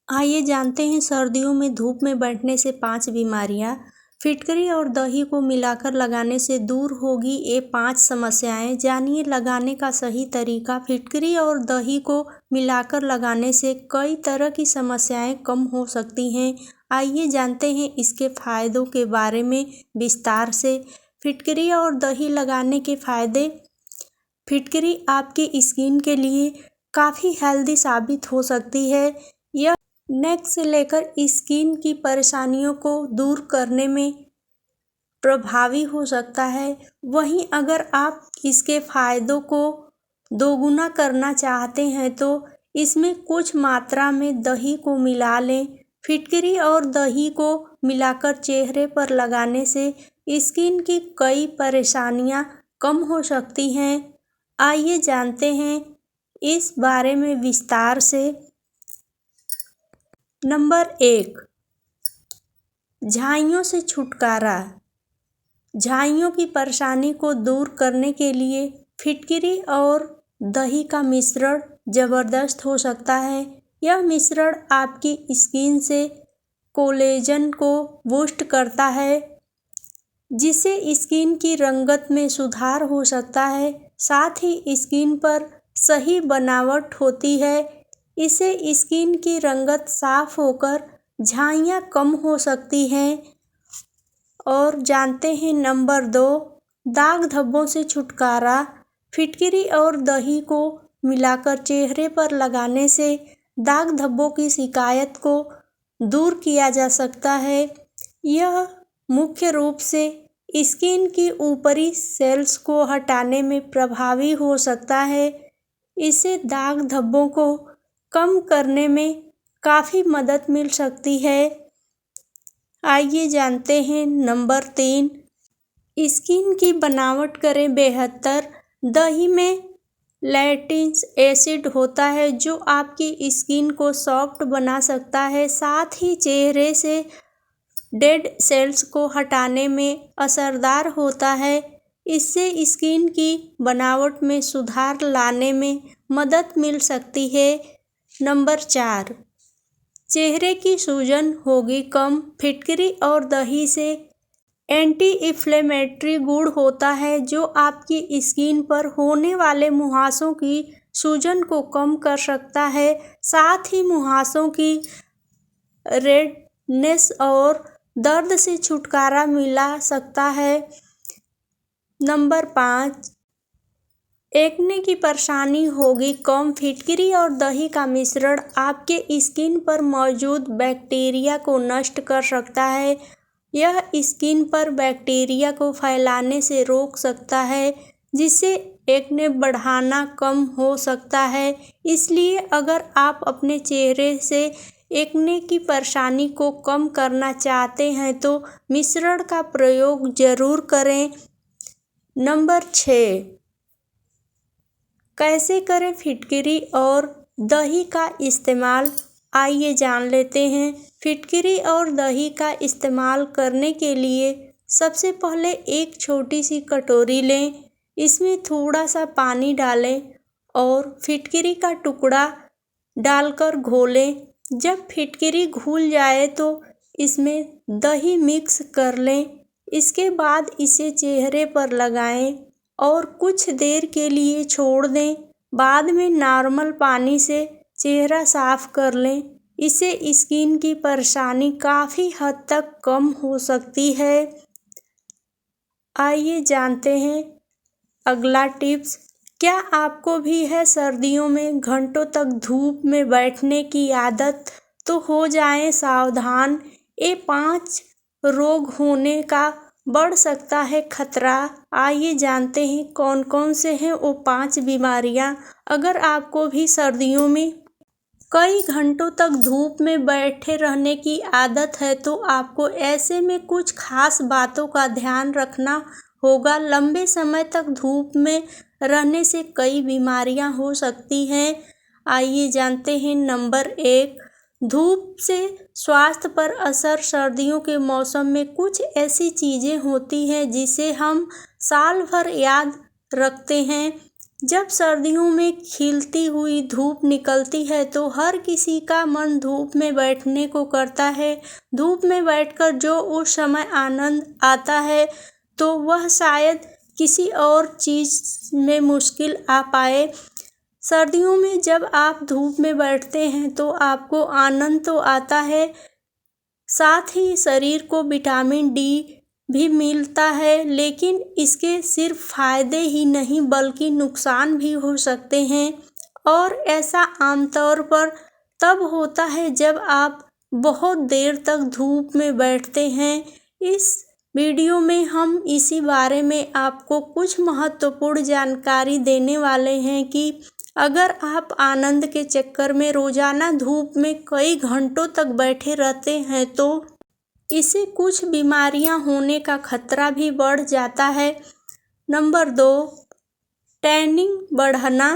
आइए जानते हैं सर्दियों में धूप में बैठने से 5 बीमारियां। फिटकरी और दही को मिलाकर लगाने से दूर होगी ये 5 समस्याएं। जानिए लगाने का सही तरीका। फिटकरी और दही को मिलाकर लगाने से कई तरह की समस्याएं कम हो सकती हैं। आइए जानते हैं इसके फायदों के बारे में विस्तार से। फिटकरी और दही लगाने के फायदे। फिटकरी आपकी स्किन के लिए काफ़ी हेल्दी साबित हो सकती है। यह नेक से लेकर स्किन की परेशानियों को दूर करने में प्रभावी हो सकता है। वहीं अगर आप इसके फायदों को दोगुना करना चाहते हैं तो इसमें कुछ मात्रा में दही को मिला लें। फिटकरी और दही को मिलाकर चेहरे पर लगाने से स्किन की कई परेशानियां कम हो सकती हैं। आइए जानते हैं इस बारे में विस्तार से। नंबर 1, झाइयों से छुटकारा। झाइयों की परेशानी को दूर करने के लिए फिटकरी और दही का मिश्रण ज़बरदस्त हो सकता है। यह मिश्रण आपकी स्किन से कोलेजन को बूस्ट करता है, जिससे स्किन की रंगत में सुधार हो सकता है। साथ ही स्किन पर सही बनावट होती है। इससे स्किन की रंगत साफ होकर झाइयाँ कम हो सकती हैं। और जानते हैं नंबर 2, दाग धब्बों से छुटकारा। फिटकरी और दही को मिलाकर चेहरे पर लगाने से दाग धब्बों की शिकायत को दूर किया जा सकता है। यह मुख्य रूप से स्किन की ऊपरी सेल्स को हटाने में प्रभावी हो सकता है। इससे दाग धब्बों को कम करने में काफ़ी मदद मिल सकती है। आइए जानते हैं नंबर 3, स्किन की बनावट करें बेहतर। दही में लैक्टिक एसिड होता है जो आपकी स्किन को सॉफ्ट बना सकता है। साथ ही चेहरे से डेड सेल्स को हटाने में असरदार होता है। इससे स्किन की बनावट में सुधार लाने में मदद मिल सकती है। नंबर 4, चेहरे की सूजन होगी कम। फिटकरी और दही से एंटी इन्फ्लेमेटरी गुण होता है जो आपकी स्किन पर होने वाले मुहासों की सूजन को कम कर सकता है। साथ ही मुहासों की रेडनेस और दर्द से छुटकारा मिला सकता है। नंबर 5, एक्ने की परेशानी होगी कम। फिटकरी और दही का मिश्रण आपके स्किन पर मौजूद बैक्टीरिया को नष्ट कर सकता है। यह स्किन पर बैक्टीरिया को फैलाने से रोक सकता है, जिससे एक्ने बढ़ना कम हो सकता है। इसलिए अगर आप अपने चेहरे से एक्ने की परेशानी को कम करना चाहते हैं तो मिश्रण का प्रयोग ज़रूर करें। नंबर 6, कैसे करें फिटकरी और दही का इस्तेमाल। आइए जान लेते हैं। फिटकरी और दही का इस्तेमाल करने के लिए सबसे पहले एक छोटी सी कटोरी लें। इसमें थोड़ा सा पानी डालें और फिटकरी का टुकड़ा डालकर घोलें। जब फिटकरी घुल जाए तो इसमें दही मिक्स कर लें। इसके बाद इसे चेहरे पर लगाएं और कुछ देर के लिए छोड़ दें। बाद में नॉर्मल पानी से चेहरा साफ कर लें। इससे स्किन की परेशानी काफ़ी हद तक कम हो सकती है। आइए जानते हैं अगला टिप्स। क्या आपको भी है सर्दियों में घंटों तक धूप में बैठने की आदत? तो हो जाएं सावधान, ये 5 रोग होने का बढ़ सकता है खतरा। आइए जानते हैं कौन कौन से हैं वो 5 बीमारियां। अगर आपको भी सर्दियों में कई घंटों तक धूप में बैठे रहने की आदत है तो आपको ऐसे में कुछ खास बातों का ध्यान रखना होगा। लंबे समय तक धूप में रहने से कई बीमारियां हो सकती हैं। आइए जानते हैं नंबर 1, धूप से स्वास्थ्य पर असर। सर्दियों के मौसम में कुछ ऐसी चीज़ें होती हैं जिसे हम साल भर याद रखते हैं। जब सर्दियों में खिलती हुई धूप निकलती है तो हर किसी का मन धूप में बैठने को करता है। धूप में बैठकर जो उस समय आनंद आता है तो वह शायद किसी और चीज़ में मुश्किल आ पाए। सर्दियों में जब आप धूप में बैठते हैं तो आपको आनंद तो आता है, साथ ही शरीर को विटामिन डी भी मिलता है, लेकिन इसके सिर्फ फायदे ही नहीं बल्कि नुकसान भी हो सकते हैं। और ऐसा आमतौर पर तब होता है जब आप बहुत देर तक धूप में बैठते हैं। इस वीडियो में हम इसी बारे में आपको कुछ महत्वपूर्ण जानकारी देने वाले हैं कि अगर आप आनंद के चक्कर में रोजाना धूप में कई घंटों तक बैठे रहते हैं तो इससे कुछ बीमारियां होने का खतरा भी बढ़ जाता है। नंबर 2, टैनिंग बढ़ना।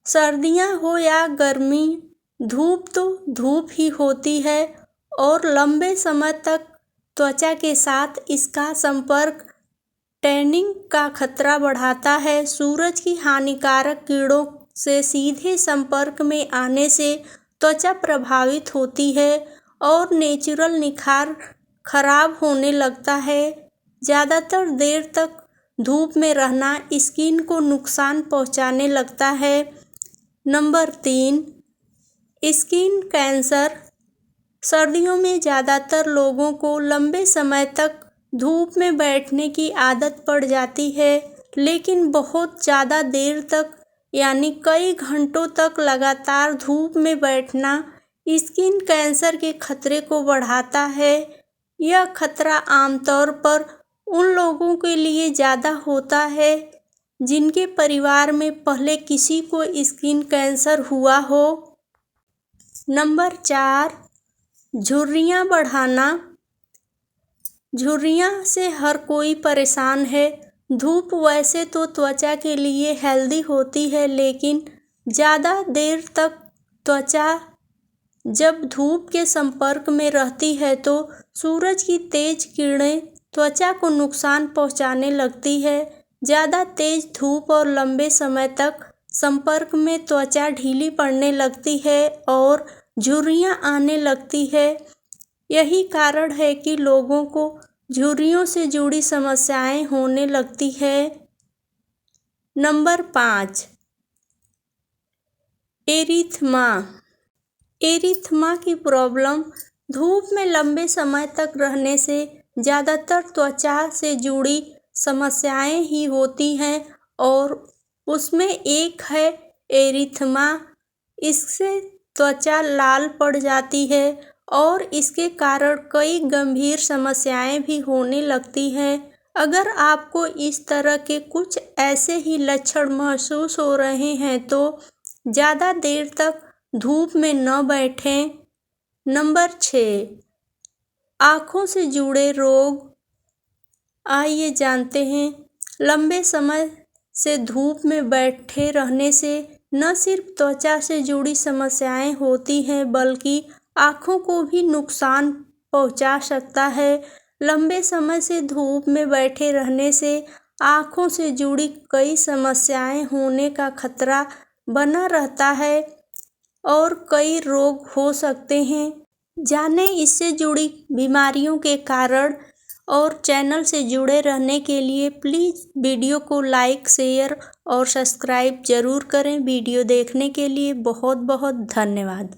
सर्दियां हो या गर्मी, धूप तो धूप ही होती है और लंबे समय तक त्वचा के साथ इसका संपर्क टैनिंग का खतरा बढ़ाता है। सूरज की हानिकारक किरणों से सीधे संपर्क में आने से त्वचा प्रभावित होती है और नेचुरल निखार खराब होने लगता है। ज़्यादातर देर तक धूप में रहना स्किन को नुकसान पहुंचाने लगता है। Number 3, skin cancer. सर्दियों में ज़्यादातर लोगों को लंबे समय तक धूप में बैठने की आदत पड़ जाती है, लेकिन बहुत ज़्यादा देर तक यानी कई घंटों तक लगातार धूप में बैठना स्किन कैंसर के खतरे को बढ़ाता है। यह खतरा आमतौर पर उन लोगों के लिए ज़्यादा होता है जिनके परिवार में पहले किसी को स्किन कैंसर हुआ हो। नंबर 4, झुर्रियाँ बढ़ाना। झुर्रियाँ से हर कोई परेशान है। धूप वैसे तो त्वचा के लिए हेल्दी होती है, लेकिन ज़्यादा देर तक त्वचा जब धूप के संपर्क में रहती है तो सूरज की तेज किरणें त्वचा को नुकसान पहुंचाने लगती है। ज़्यादा तेज धूप और लंबे समय तक संपर्क में त्वचा ढीली पड़ने लगती है और झुर्रियाँ आने लगती है। यही कारण है कि लोगों को झुर्रियों से जुड़ी समस्याएं होने लगती है। नंबर 5, एरिथ्मा। एरिथ्मा की प्रॉब्लम धूप में लंबे समय तक रहने से ज़्यादातर त्वचा से जुड़ी समस्याएं ही होती हैं और उसमें एक है एरिथ्मा। इससे त्वचा लाल पड़ जाती है और इसके कारण कई गंभीर समस्याएं भी होने लगती हैं। अगर आपको इस तरह के कुछ ऐसे ही लक्षण महसूस हो रहे हैं तो ज़्यादा देर तक धूप में न बैठें। नंबर 6, आँखों से जुड़े रोग। आइए जानते हैं। लंबे समय से धूप में बैठे रहने से न सिर्फ त्वचा से जुड़ी समस्याएं होती हैं बल्कि आँखों को भी नुकसान पहुंचा सकता है। लंबे समय से धूप में बैठे रहने से आँखों से जुड़ी कई समस्याएं होने का खतरा बना रहता है और कई रोग हो सकते हैं। जानें इससे जुड़ी बीमारियों के कारण और चैनल से जुड़े रहने के लिए प्लीज़ वीडियो को लाइक, शेयर और सब्सक्राइब ज़रूर करें। वीडियो देखने के लिए बहुत बहुत धन्यवाद।